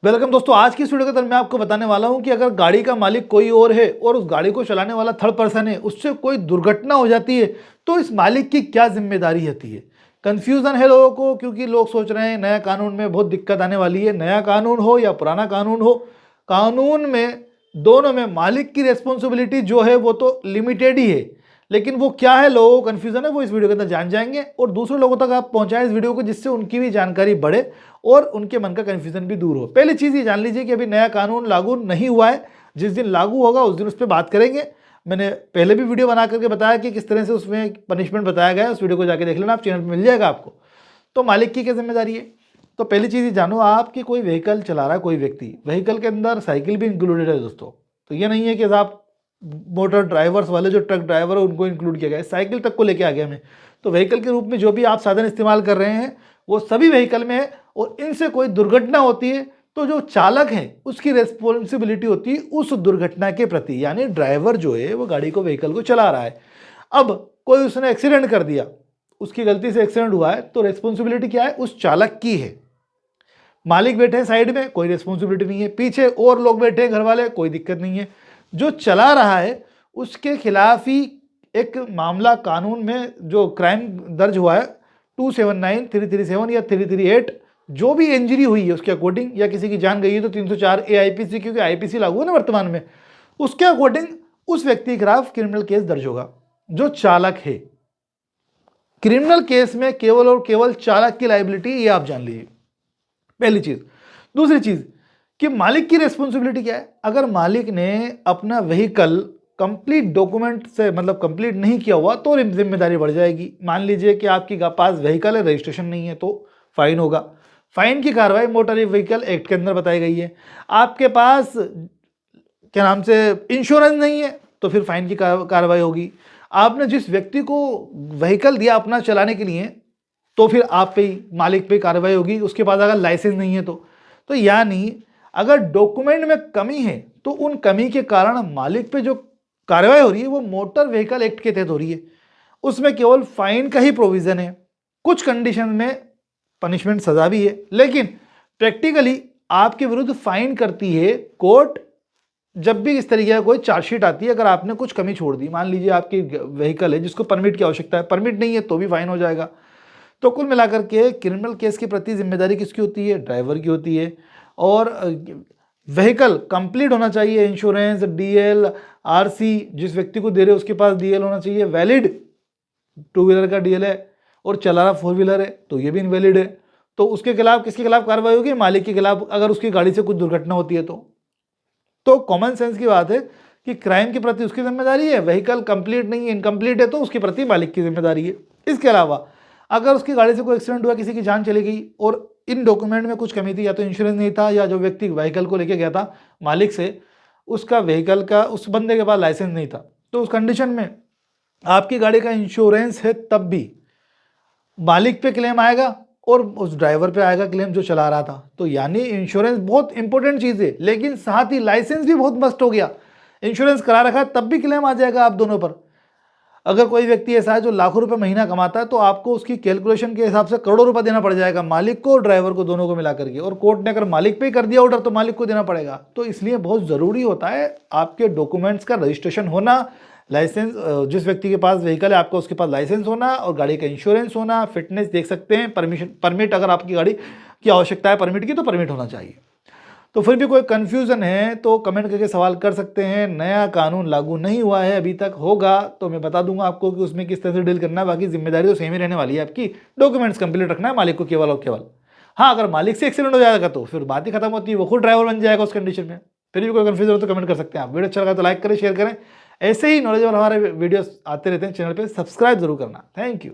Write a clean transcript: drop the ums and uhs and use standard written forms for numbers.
Welcome दोस्तों, आज की इस वीडियो के अंदर मैं आपको बताने वाला हूं कि अगर गाड़ी का मालिक कोई और है और उस गाड़ी को चलाने वाला थर्ड पर्सन है, उससे कोई दुर्घटना हो जाती है तो इस मालिक की क्या जिम्मेदारी होती है। कंफ्यूजन है लोगों को, क्योंकि लोग सोच रहे हैं नया कानून में बहुत दिक्कत आने वाली है। नया कानून हो या पुराना कानून हो, कानून में दोनों में मालिक की रेस्पॉन्सिबिलिटी जो है वो तो लिमिटेड ही है, लेकिन वो क्या है, लोगों को कंफ्यूजन है, वो इस वीडियो के अंदर जान जाएंगे और दूसरे लोगों तक आप पहुंचाएं इस वीडियो को, जिससे उनकी भी जानकारी बढ़े और उनके मन का कंफ्यूजन भी दूर हो। पहली चीज ये जान लीजिए कि अभी नया कानून लागू नहीं हुआ है। जिस दिन लागू होगा उस दिन उस पर बात करेंगे। मैंने पहले भी वीडियो बना करके बताया कि किस तरह से उसमें पनिशमेंट बताया गया है, उस वीडियो को जाके देख लेना, आप चैनल पर मिल जाएगा आपको। तो मालिक की क्या जिम्मेदारी है, तो पहली चीज ये जानो, आपकी कोई व्हीकल चला रहा है कोई व्यक्ति, व्हीकल के अंदर साइकिल भी इंक्लूडेड है दोस्तों। तो ये नहीं है कि आप मोटर ड्राइवर्स वाले जो ट्रक ड्राइवर है उनको इंक्लूड किया गया है, साइकिल तक को लेके आ गया हमें। तो व्हीकल के रूप में जो भी आप साधन इस्तेमाल कर रहे हैं वो सभी व्हीकल में है, और इनसे कोई दुर्घटना होती है तो जो चालक है उसकी रेस्पॉन्सिबिलिटी होती है उस दुर्घटना के प्रति, यानी ड्राइवर जो है वो गाड़ी को व्हीकल को चला रहा है। अब कोई उसने एक्सीडेंट कर दिया, उसकी गलती से एक्सीडेंट हुआ है, तो रेस्पॉन्सिबिलिटी क्या है, उस चालक की है। मालिक बैठे हैं साइड में, कोई रेस्पॉन्सिबिलिटी नहीं है, पीछे और लोग बैठे हैं घर वाले, कोई दिक्कत नहीं है। जो चला रहा है उसके खिलाफ ही एक मामला कानून में जो क्राइम दर्ज हुआ है 279, 337 या 338, जो भी इंजरी हुई है उसके अकॉर्डिंग, या किसी की जान गई है तो 304 AIPC, क्योंकि आईपीसी लागू है ना वर्तमान में, उसके अकॉर्डिंग उस व्यक्ति के खिलाफ क्रिमिनल केस दर्ज होगा जो चालक है। क्रिमिनल केस में केवल और केवल चालक की लायबिलिटी, ये आप जान लीजिए पहली चीज। दूसरी चीज कि मालिक की रेस्पॉन्सिबिलिटी क्या है। अगर मालिक ने अपना व्हीकल कंप्लीट डॉक्यूमेंट से मतलब कंप्लीट नहीं किया हुआ तो जिम्मेदारी बढ़ जाएगी। मान लीजिए कि आपके पास व्हीकल है, रजिस्ट्रेशन नहीं है, तो फाइन होगा। फाइन की कार्रवाई मोटर व्हीकल एक्ट के अंदर बताई गई है। आपके पास क्या नाम से इंश्योरेंस नहीं है तो फिर फाइन की कार्रवाई होगी। आपने जिस व्यक्ति को व्हीकल दिया अपना चलाने के लिए तो फिर आप पे मालिक पे कार्रवाई होगी। उसके पास अगर लाइसेंस नहीं है तो यानी अगर डॉक्यूमेंट में कमी है तो उन कमी के कारण मालिक पे जो कार्रवाई हो रही है वो मोटर व्हीकल एक्ट के तहत हो रही है। उसमें केवल फाइन का ही प्रोविजन है, कुछ कंडीशन में पनिशमेंट सजा भी है, लेकिन प्रैक्टिकली आपके विरुद्ध फाइन करती है कोर्ट जब भी इस तरीके का कोई चार्जशीट आती है। अगर आपने कुछ कमी छोड़ दी, मान लीजिए आपकी व्हीकल है जिसको परमिट की आवश्यकता है, परमिट नहीं है तो भी फाइन हो जाएगा। तो कुल मिलाकर के क्रिमिनल केस के प्रति जिम्मेदारी किसकी होती है, ड्राइवर की होती है। और व्हीकल कंप्लीट होना चाहिए, इंश्योरेंस, DL, RC, जिस व्यक्ति को दे रहे हो उसके पास DL होना चाहिए, वैलिड। 2 व्हीलर का DL है और चला रहा 4 व्हीलर है तो ये भी इनवैलिड है, तो उसके खिलाफ किसके खिलाफ कार्रवाई होगी, मालिक के खिलाफ, अगर उसकी गाड़ी से कुछ दुर्घटना होती है तो कॉमन सेंस की बात है कि क्राइम के प्रति उसकी जिम्मेदारी है, व्हीकल कंप्लीट नहीं है, इनकम्प्लीट है तो उसके प्रति मालिक की जिम्मेदारी है। इसके अलावा अगर उसकी गाड़ी से कोई एक्सीडेंट हुआ, किसी की जान चली गई और इन डॉक्यूमेंट में कुछ कमी थी, या तो इंश्योरेंस नहीं था, या जो व्यक्ति व्हीकल को लेके गया था मालिक से उसका व्हीकल का उस बंदे के पास लाइसेंस नहीं था, तो उस कंडीशन में आपकी गाड़ी का इंश्योरेंस है तब भी मालिक पे क्लेम आएगा और उस ड्राइवर पे आएगा क्लेम जो चला रहा था। तो यानी इंश्योरेंस बहुत इंपॉर्टेंट चीज़ है, लेकिन साथ ही लाइसेंस भी बहुत मस्ट हो गया। इंश्योरेंस करा रखा तब भी क्लेम आ जाएगा आप दोनों पर। अगर कोई व्यक्ति ऐसा है जो लाखों रुपए महीना कमाता है तो आपको उसकी कैलकुलेशन के हिसाब से करोड़ों रुपए देना पड़ जाएगा, मालिक को और ड्राइवर को, दोनों को मिला करके। और कोर्ट ने अगर मालिक पे ही कर दिया ऑर्डर तो मालिक को देना पड़ेगा। तो इसलिए बहुत ज़रूरी होता है आपके डॉक्यूमेंट्स का रजिस्ट्रेशन होना, लाइसेंस, जिस व्यक्ति के पास व्हीकल है आपका उसके पास लाइसेंस होना, और गाड़ी का इंश्योरेंस होना, फिटनेस देख सकते हैं, परमिट, अगर आपकी गाड़ी की आवश्यकता है परमिट की तो परमिट होना चाहिए। तो फिर भी कोई कन्फ्यूज़न है तो कमेंट करके सवाल कर सकते हैं। नया कानून लागू नहीं हुआ है अभी तक, होगा तो मैं बता दूंगा आपको कि उसमें किस तरह से डील करना है। बाकी जिम्मेदारी तो सेम ही रहने वाली है आपकी, डॉक्यूमेंट्स कंप्लीट रखना है मालिक को केवल और केवल। हाँ, अगर मालिक से एक्सीडेंट हो जाएगा तो फिर बात ही खत्म होती है, वो खुद ड्राइवर बन जाएगा उस कंडीशन में। फिर भी कोई कन्फ्यूजन हो तो कमेंट कर सकते हैं आप। वीडियो अच्छा लगा तो लाइक करें, शेयर करें। ऐसे ही नॉलेजेबल हमारे वीडियोस आते रहते हैं चैनल पर, सब्सक्राइब जरूर करना। Thank you.